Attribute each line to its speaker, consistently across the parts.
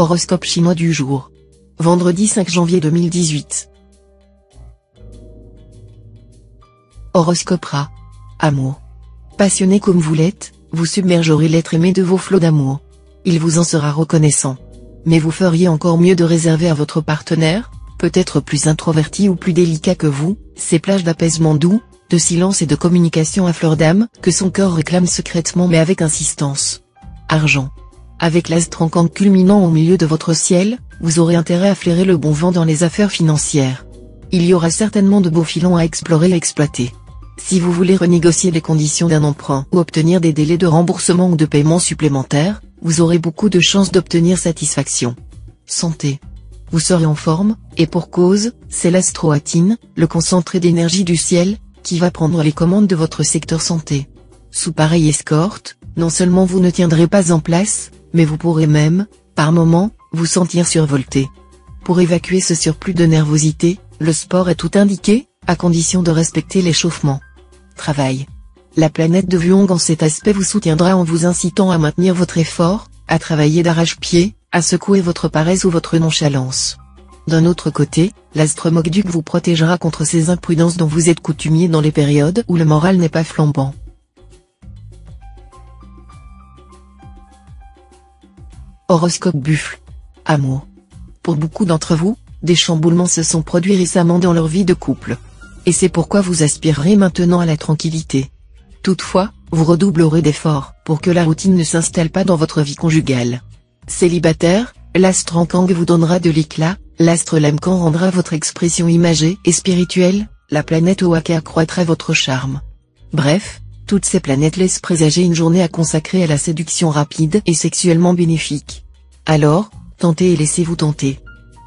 Speaker 1: Horoscope chinois du jour. Vendredi 5 janvier 2018. Horoscope Rat. Amour. Passionné comme vous l'êtes, vous submergerez l'être aimé de vos flots d'amour. Il vous en sera reconnaissant. Mais vous feriez encore mieux de réserver à votre partenaire, peut-être plus introverti ou plus délicat que vous, ces plages d'apaisement doux, de silence et de communication à fleur d'âme, que son cœur réclame secrètement mais avec insistance. Argent. Avec l'as tronquant culminant au milieu de votre ciel, vous aurez intérêt à flairer le bon vent dans les affaires financières. Il y aura certainement de beaux filons à explorer et exploiter. Si vous voulez renégocier les conditions d'un emprunt ou obtenir des délais de remboursement ou de paiement supplémentaires, vous aurez beaucoup de chances d'obtenir satisfaction. Santé. Vous serez en forme, et pour cause, c'est l'astroatine, le concentré d'énergie du ciel, qui va prendre les commandes de votre secteur santé. Sous pareille escorte, non seulement vous ne tiendrez pas en place, mais vous pourrez même, par moments, vous sentir survolté. Pour évacuer ce surplus de nervosité, le sport est tout indiqué, à condition de respecter l'échauffement. Travail. La planète de Vuong en cet aspect vous soutiendra en vous incitant à maintenir votre effort, à travailler d'arrache-pied, à secouer votre paresse ou votre nonchalance. D'un autre côté, l'astre Mokduk vous protégera contre ces imprudences dont vous êtes coutumier dans les périodes où le moral n'est pas flambant. Horoscope Buffle. Amour. Pour beaucoup d'entre vous, des chamboulements se sont produits récemment dans leur vie de couple. Et c'est pourquoi vous aspirerez maintenant à la tranquillité. Toutefois, vous redoublerez d'efforts pour que la routine ne s'installe pas dans votre vie conjugale. Célibataire, l'astre Ankang vous donnera de l'éclat, l'astre Lemkan rendra votre expression imagée et spirituelle, la planète Oaka accroîtra votre charme. Bref, toutes ces planètes laissent présager une journée à consacrer à la séduction rapide et sexuellement bénéfique. Alors, tentez et laissez-vous tenter.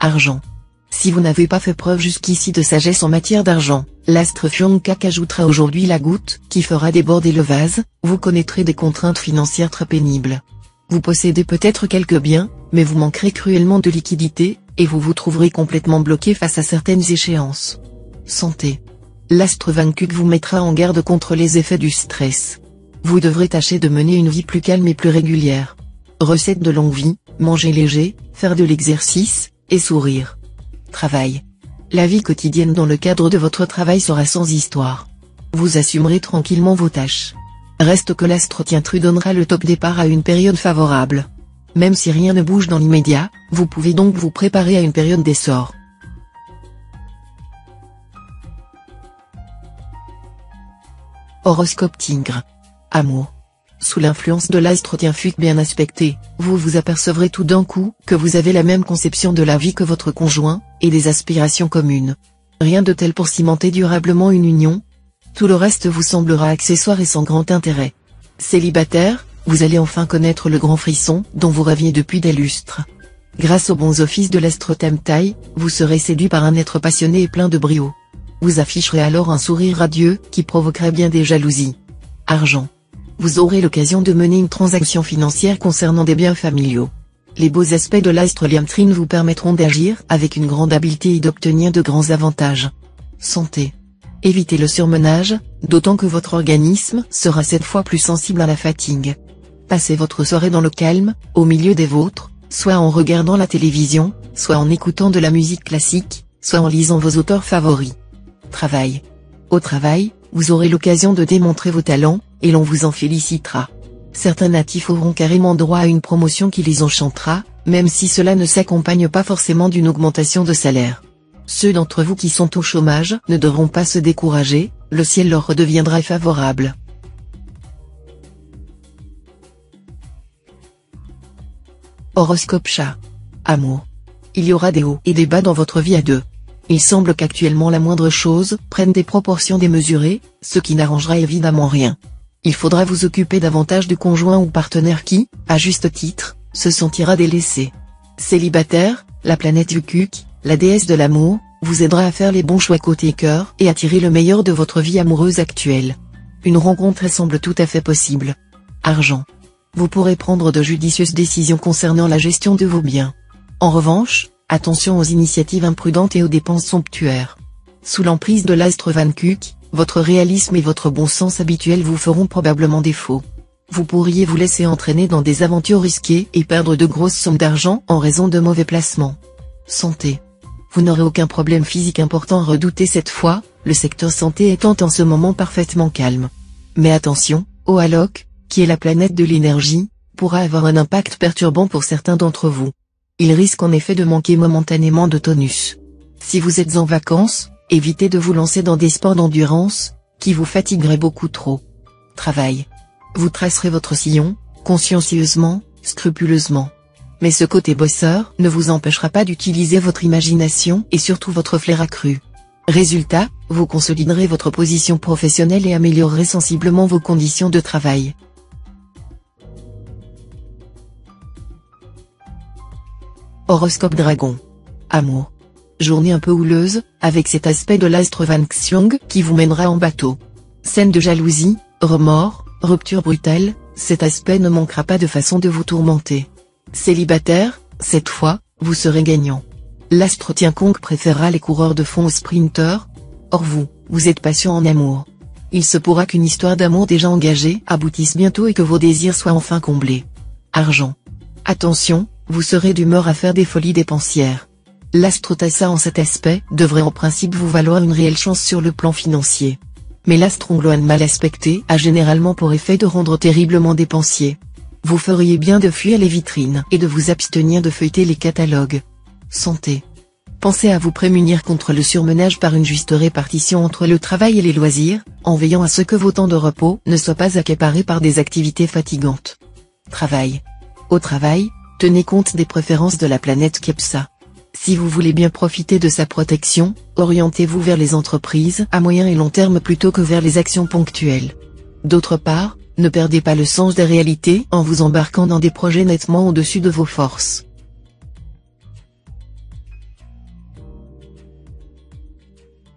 Speaker 1: Argent. Si vous n'avez pas fait preuve jusqu'ici de sagesse en matière d'argent, l'astre Fuongkak ajoutera aujourd'hui la goutte qui fera déborder le vase, vous connaîtrez des contraintes financières très pénibles. Vous possédez peut-être quelques biens, mais vous manquerez cruellement de liquidité, et vous vous trouverez complètement bloqué face à certaines échéances. Santé. L'astre Vankuk vous mettra en garde contre les effets du stress. Vous devrez tâcher de mener une vie plus calme et plus régulière. Recette de longue vie, manger léger, faire de l'exercice, et sourire. Travail. La vie quotidienne dans le cadre de votre travail sera sans histoire. Vous assumerez tranquillement vos tâches. Reste que l'astre Tientru donnera le top départ à une période favorable. Même si rien ne bouge dans l'immédiat, vous pouvez donc vous préparer à une période d'essor. Horoscope Tigre. Amour. Sous l'influence de l'astre Tienfuk bien aspecté, vous vous apercevrez tout d'un coup que vous avez la même conception de la vie que votre conjoint, et des aspirations communes. Rien de tel pour cimenter durablement une union. Tout le reste vous semblera accessoire et sans grand intérêt. Célibataire, vous allez enfin connaître le grand frisson dont vous rêviez depuis des lustres. Grâce aux bons offices de l'astre Tamtai, vous serez séduit par un être passionné et plein de brio. Vous afficherez alors un sourire radieux qui provoquerait bien des jalousies. Argent. Vous aurez l'occasion de mener une transaction financière concernant des biens familiaux. Les beaux aspects de l'astre Liamtrin vous permettront d'agir avec une grande habileté et d'obtenir de grands avantages. Santé. Évitez le surmenage, d'autant que votre organisme sera cette fois plus sensible à la fatigue. Passez votre soirée dans le calme, au milieu des vôtres, soit en regardant la télévision, soit en écoutant de la musique classique, soit en lisant vos auteurs favoris. Travail. Au travail, vous aurez l'occasion de démontrer vos talents, et l'on vous en félicitera. Certains natifs auront carrément droit à une promotion qui les enchantera, même si cela ne s'accompagne pas forcément d'une augmentation de salaire. Ceux d'entre vous qui sont au chômage ne devront pas se décourager, le ciel leur redeviendra favorable. Horoscope Chat. Amour. Il y aura des hauts et des bas dans votre vie à deux. Il semble qu'actuellement la moindre chose prenne des proportions démesurées, ce qui n'arrangera évidemment rien. Il faudra vous occuper davantage du conjoint ou partenaire qui, à juste titre, se sentira délaissé. Célibataire, la planète Vukuk, la déesse de l'amour, vous aidera à faire les bons choix côté cœur et à tirer le meilleur de votre vie amoureuse actuelle. Une rencontre semble tout à fait possible. Argent. Vous pourrez prendre de judicieuses décisions concernant la gestion de vos biens. En revanche, attention aux initiatives imprudentes et aux dépenses somptuaires. Sous l'emprise de l'astre Vankuk, votre réalisme et votre bon sens habituel vous feront probablement défaut. Vous pourriez vous laisser entraîner dans des aventures risquées et perdre de grosses sommes d'argent en raison de mauvais placements. Santé. Vous n'aurez aucun problème physique important à redouter cette fois, le secteur santé étant en ce moment parfaitement calme. Mais attention, Oalok, qui est la planète de l'énergie, pourra avoir un impact perturbant pour certains d'entre vous. Il risque en effet de manquer momentanément de tonus. Si vous êtes en vacances, évitez de vous lancer dans des sports d'endurance, qui vous fatigueraient beaucoup trop. Travail. Vous tracerez votre sillon, consciencieusement, scrupuleusement. Mais ce côté bosseur ne vous empêchera pas d'utiliser votre imagination et surtout votre flair accru. Résultat, vous consoliderez votre position professionnelle et améliorerez sensiblement vos conditions de travail. Horoscope Dragon. Amour. Journée un peu houleuse, avec cet aspect de l'astre Van Xiong qui vous mènera en bateau. Scène de jalousie, remords, rupture brutale, cet aspect ne manquera pas de façon de vous tourmenter. Célibataire, cette fois, vous serez gagnant. L'astre Tiankong préférera les coureurs de fond aux sprinteurs. Or vous êtes patient en amour. Il se pourra qu'une histoire d'amour déjà engagée aboutisse bientôt et que vos désirs soient enfin comblés. Argent. Attention, vous serez d'humeur à faire des folies dépensières. L'astre Tassa en cet aspect devrait en principe vous valoir une réelle chance sur le plan financier. Mais l'astre Ongloan mal aspecté a généralement pour effet de rendre terriblement dépensier. Vous feriez bien de fuir les vitrines et de vous abstenir de feuilleter les catalogues. Santé. Pensez à vous prémunir contre le surmenage par une juste répartition entre le travail et les loisirs, en veillant à ce que vos temps de repos ne soient pas accaparés par des activités fatigantes. Travail. Au travail, tenez compte des préférences de la planète Kepsa. Si vous voulez bien profiter de sa protection, orientez-vous vers les entreprises à moyen et long terme plutôt que vers les actions ponctuelles. D'autre part, ne perdez pas le sens des réalités en vous embarquant dans des projets nettement au-dessus de vos forces.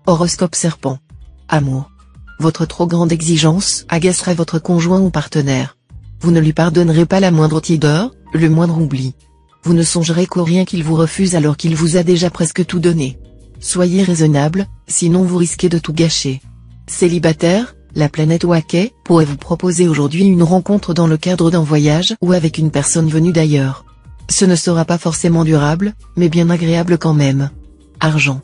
Speaker 1: Horoscope Serpent. Amour. Votre trop grande exigence agacera votre conjoint ou partenaire. Vous ne lui pardonnerez pas la moindre tiédeur, le moindre oubli. Vous ne songerez qu'au rien qu'il vous refuse alors qu'il vous a déjà presque tout donné. Soyez raisonnable, sinon vous risquez de tout gâcher. Célibataire, la planète Wakai pourrait vous proposer aujourd'hui une rencontre dans le cadre d'un voyage ou avec une personne venue d'ailleurs. Ce ne sera pas forcément durable, mais bien agréable quand même. Argent.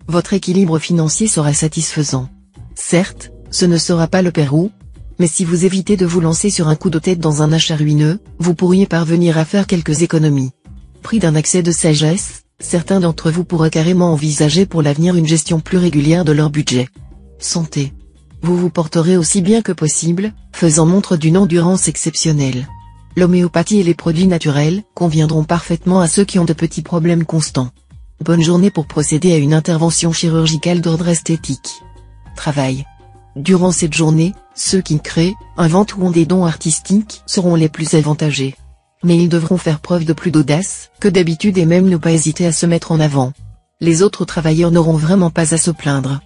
Speaker 1: Votre équilibre financier sera satisfaisant. Certes, ce ne sera pas le Pérou, mais si vous évitez de vous lancer sur un coup de tête dans un achat ruineux, vous pourriez parvenir à faire quelques économies. Pris d'un accès de sagesse, certains d'entre vous pourraient carrément envisager pour l'avenir une gestion plus régulière de leur budget. Santé. Vous vous porterez aussi bien que possible, faisant montre d'une endurance exceptionnelle. L'homéopathie et les produits naturels conviendront parfaitement à ceux qui ont de petits problèmes constants. Bonne journée pour procéder à une intervention chirurgicale d'ordre esthétique. Travail. Durant cette journée, ceux qui créent, inventent ou ont des dons artistiques seront les plus avantagés. Mais ils devront faire preuve de plus d'audace que d'habitude et même ne pas hésiter à se mettre en avant. Les autres travailleurs n'auront vraiment pas à se plaindre.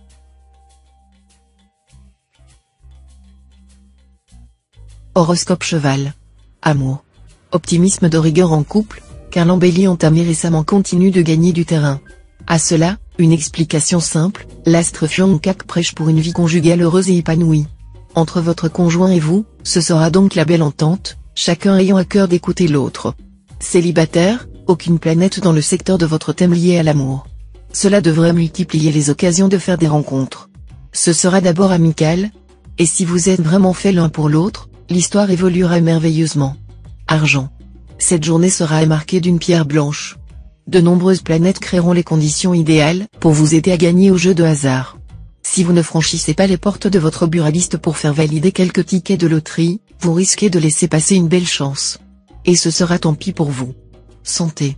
Speaker 1: Horoscope Cheval. Amour. Optimisme de rigueur en couple, car l'embellie entamée récemment continue de gagner du terrain. À cela, une explication simple, l'astre Fiongkak prêche pour une vie conjugale heureuse et épanouie. Entre votre conjoint et vous, ce sera donc la belle entente, chacun ayant à cœur d'écouter l'autre. Célibataire, aucune planète dans le secteur de votre thème lié à l'amour. Cela devrait multiplier les occasions de faire des rencontres. Ce sera d'abord amical, et si vous êtes vraiment fait l'un pour l'autre, l'histoire évoluera merveilleusement. Argent. Cette journée sera marquée d'une pierre blanche. De nombreuses planètes créeront les conditions idéales pour vous aider à gagner au jeu de hasard. Si vous ne franchissez pas les portes de votre buraliste pour faire valider quelques tickets de loterie, vous risquez de laisser passer une belle chance. Et ce sera tant pis pour vous. Santé.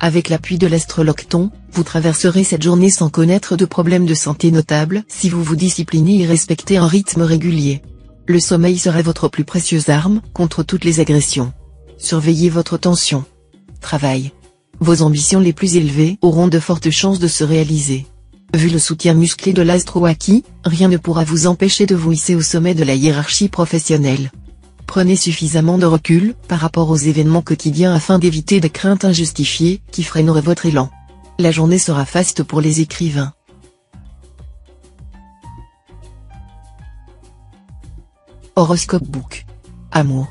Speaker 1: Avec l'appui de l'astre Locton, vous traverserez cette journée sans connaître de problèmes de santé notables si vous vous disciplinez et respectez un rythme régulier. Le sommeil sera votre plus précieuse arme contre toutes les agressions. Surveillez votre tension. Travail. Vos ambitions les plus élevées auront de fortes chances de se réaliser. Vu le soutien musclé de l'astre Waki, rien ne pourra vous empêcher de vous hisser au sommet de la hiérarchie professionnelle. Prenez suffisamment de recul par rapport aux événements quotidiens afin d'éviter des craintes injustifiées qui freineraient votre élan. La journée sera faste pour les écrivains. Horoscope Book. Amour.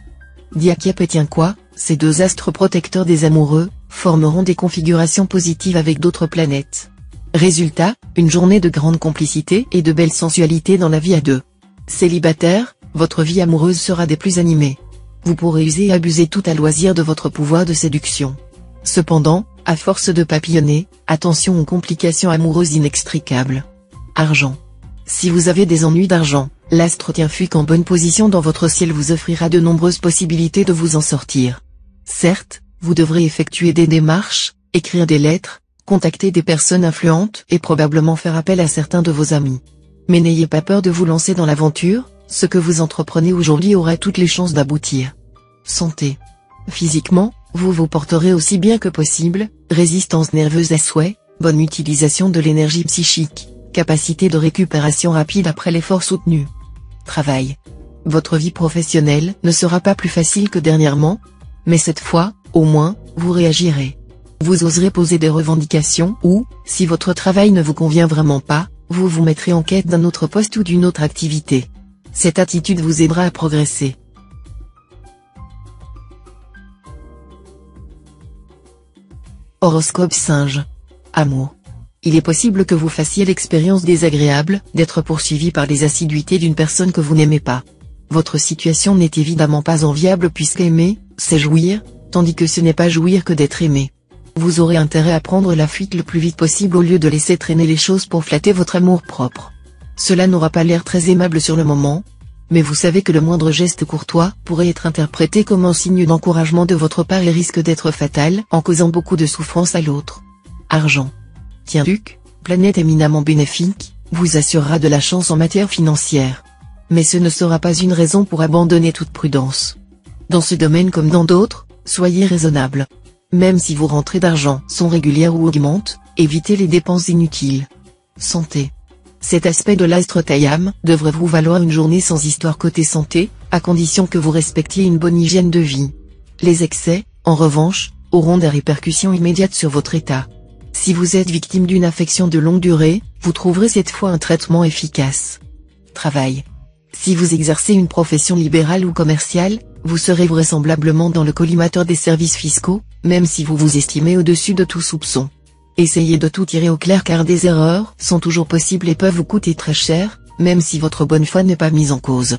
Speaker 1: Diakiep et Tianqua, ces deux astres protecteurs des amoureux, formeront des configurations positives avec d'autres planètes. Résultat, une journée de grande complicité et de belle sensualité dans la vie à deux. Célibataire, votre vie amoureuse sera des plus animées. Vous pourrez user et abuser tout à loisir de votre pouvoir de séduction. Cependant, à force de papillonner, attention aux complications amoureuses inextricables. Argent. Si vous avez des ennuis d'argent, l'astre Tianfuik en bonne position dans votre ciel vous offrira de nombreuses possibilités de vous en sortir. Certes, vous devrez effectuer des démarches, écrire des lettres, contacter des personnes influentes et probablement faire appel à certains de vos amis. Mais n'ayez pas peur de vous lancer dans l'aventure, ce que vous entreprenez aujourd'hui aura toutes les chances d'aboutir. Santé. Physiquement, vous vous porterez aussi bien que possible, résistance nerveuse à souhait, bonne utilisation de l'énergie psychique, capacité de récupération rapide après l'effort soutenu. Travail. Votre vie professionnelle ne sera pas plus facile que dernièrement, mais cette fois, au moins, vous réagirez. Vous oserez poser des revendications ou, si votre travail ne vous convient vraiment pas, vous vous mettrez en quête d'un autre poste ou d'une autre activité. Cette attitude vous aidera à progresser. Horoscope Singe. Amour. Il est possible que vous fassiez l'expérience désagréable d'être poursuivi par les assiduités d'une personne que vous n'aimez pas. Votre situation n'est évidemment pas enviable puisque aimer, c'est jouir, tandis que ce n'est pas jouir que d'être aimé. Vous aurez intérêt à prendre la fuite le plus vite possible au lieu de laisser traîner les choses pour flatter votre amour-propre. Cela n'aura pas l'air très aimable sur le moment, mais vous savez que le moindre geste courtois pourrait être interprété comme un signe d'encouragement de votre part et risque d'être fatal en causant beaucoup de souffrance à l'autre. Argent. Tianfuik, planète éminemment bénéfique, vous assurera de la chance en matière financière. Mais ce ne sera pas une raison pour abandonner toute prudence. Dans ce domaine comme dans d'autres, soyez raisonnable. Même si vos rentrées d'argent sont régulières ou augmentent, évitez les dépenses inutiles. Santé. Cet aspect de l'astre Taiyam devrait vous valoir une journée sans histoire côté santé, à condition que vous respectiez une bonne hygiène de vie. Les excès, en revanche, auront des répercussions immédiates sur votre état. Si vous êtes victime d'une affection de longue durée, vous trouverez cette fois un traitement efficace. Travail. Si vous exercez une profession libérale ou commerciale, vous serez vraisemblablement dans le collimateur des services fiscaux, même si vous vous estimez au-dessus de tout soupçon. Essayez de tout tirer au clair car des erreurs sont toujours possibles et peuvent vous coûter très cher, même si votre bonne foi n'est pas mise en cause.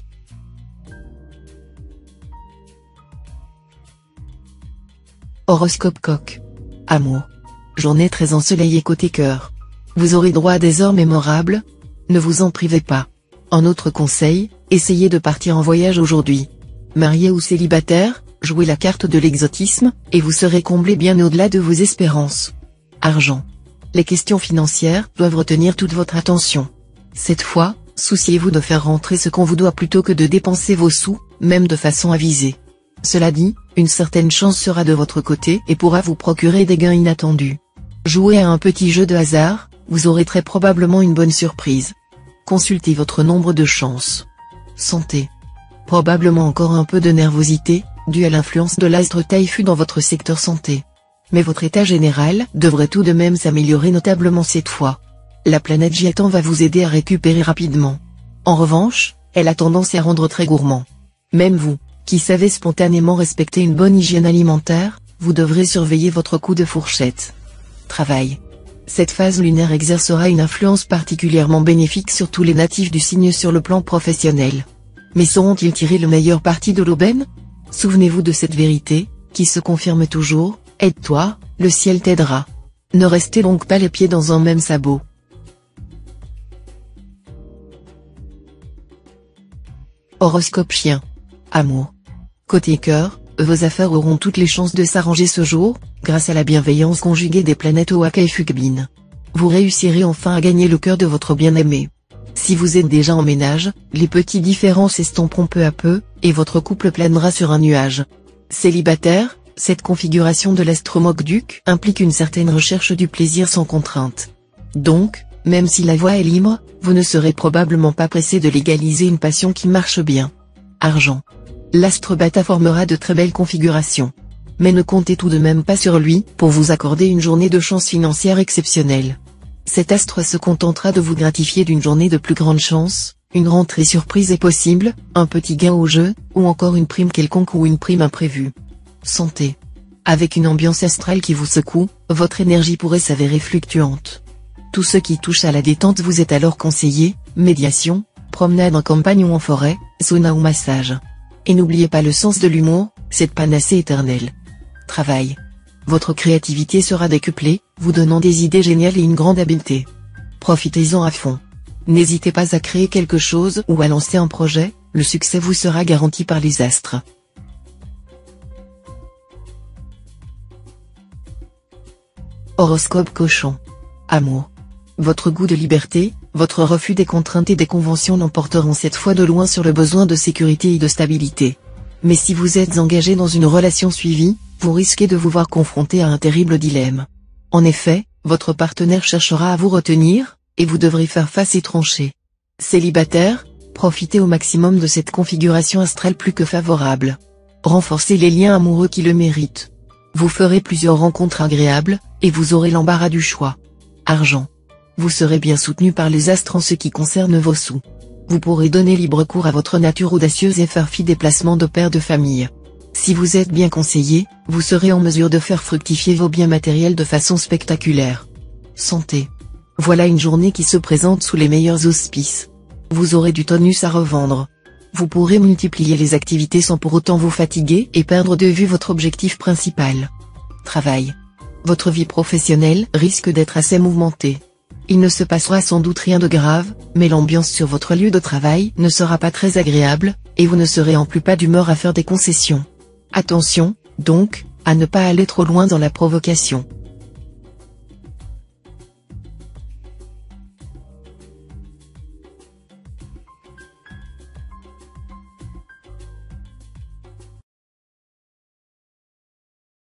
Speaker 1: Horoscope Coq. Amour. Journée très ensoleillée côté cœur. Vous aurez droit à des heures mémorables. Ne vous en privez pas. En autre conseil, essayez de partir en voyage aujourd'hui. Marié ou célibataire, jouez la carte de l'exotisme, et vous serez comblé bien au-delà de vos espérances. Argent. Les questions financières doivent retenir toute votre attention. Cette fois, souciez-vous de faire rentrer ce qu'on vous doit plutôt que de dépenser vos sous, même de façon avisée. Cela dit, une certaine chance sera de votre côté et pourra vous procurer des gains inattendus. Jouez à un petit jeu de hasard, vous aurez très probablement une bonne surprise. Consultez votre nombre de chances. Santé. Probablement encore un peu de nervosité, due à l'influence de l'astre Taifu dans votre secteur santé. Mais votre état général devrait tout de même s'améliorer notablement cette fois. La planète Jiatan va vous aider à récupérer rapidement. En revanche, elle a tendance à rendre très gourmand. Même vous, qui savez spontanément respecter une bonne hygiène alimentaire, vous devrez surveiller votre coup de fourchette. Travail. Cette phase lunaire exercera une influence particulièrement bénéfique sur tous les natifs du signe sur le plan professionnel. Mais sauront-ils tirer le meilleur parti de l'aubaine? Souvenez-vous de cette vérité, qui se confirme toujours, aide-toi, le ciel t'aidera. Ne restez donc pas les pieds dans un même sabot. Horoscope Chien. Amour. Côté cœur, vos affaires auront toutes les chances de s'arranger ce jour, grâce à la bienveillance conjuguée des planètes Oaka et Fugbin. Vous réussirez enfin à gagner le cœur de votre bien-aimé. Si vous êtes déjà en ménage, les petits différends s'estomperont peu à peu, et votre couple planera sur un nuage. Célibataire, cette configuration de l'astre-Mokduk implique une certaine recherche du plaisir sans contrainte. Donc, même si la voie est libre, vous ne serez probablement pas pressé de légaliser une passion qui marche bien. Argent. L'astre Bata formera de très belles configurations. Mais ne comptez tout de même pas sur lui pour vous accorder une journée de chance financière exceptionnelle. Cet astre se contentera de vous gratifier d'une journée de plus grande chance, Une rentrée surprise est possible, un petit gain au jeu, ou encore une prime quelconque ou une prime imprévue. Santé. Avec une ambiance astrale qui vous secoue, votre énergie pourrait s'avérer fluctuante. Tout ce qui touche à la détente vous est alors conseillé, médiation, promenade en campagne ou en forêt, sauna ou massage. Et n'oubliez pas le sens de l'humour, cette panacée éternelle. Travail. Votre créativité sera décuplée, vous donnant des idées géniales et une grande habileté. Profitez-en à fond. N'hésitez pas à créer quelque chose ou à lancer un projet, le succès vous sera garanti par les astres. Horoscope Cochon. Amour. Votre goût de liberté, votre refus des contraintes et des conventions l'emporteront cette fois de loin sur le besoin de sécurité et de stabilité. Mais si vous êtes engagé dans une relation suivie, vous risquez de vous voir confronté à un terrible dilemme. En effet, votre partenaire cherchera à vous retenir, et vous devrez faire face et trancher. Célibataire, profitez au maximum de cette configuration astrale plus que favorable. Renforcez les liens amoureux qui le méritent. Vous ferez plusieurs rencontres agréables, et vous aurez l'embarras du choix. Argent. Vous serez bien soutenu par les astres en ce qui concerne vos sous. Vous pourrez donner libre cours à votre nature audacieuse et faire fi des placements de père de famille. Si vous êtes bien conseillé, vous serez en mesure de faire fructifier vos biens matériels de façon spectaculaire. Santé. Voilà une journée qui se présente sous les meilleurs auspices. Vous aurez du tonus à revendre. Vous pourrez multiplier les activités sans pour autant vous fatiguer et perdre de vue votre objectif principal. Travail. Votre vie professionnelle risque d'être assez mouvementée. Il ne se passera sans doute rien de grave, mais l'ambiance sur votre lieu de travail ne sera pas très agréable, et vous ne serez en plus pas d'humeur à faire des concessions. Attention, donc, à ne pas aller trop loin dans la provocation.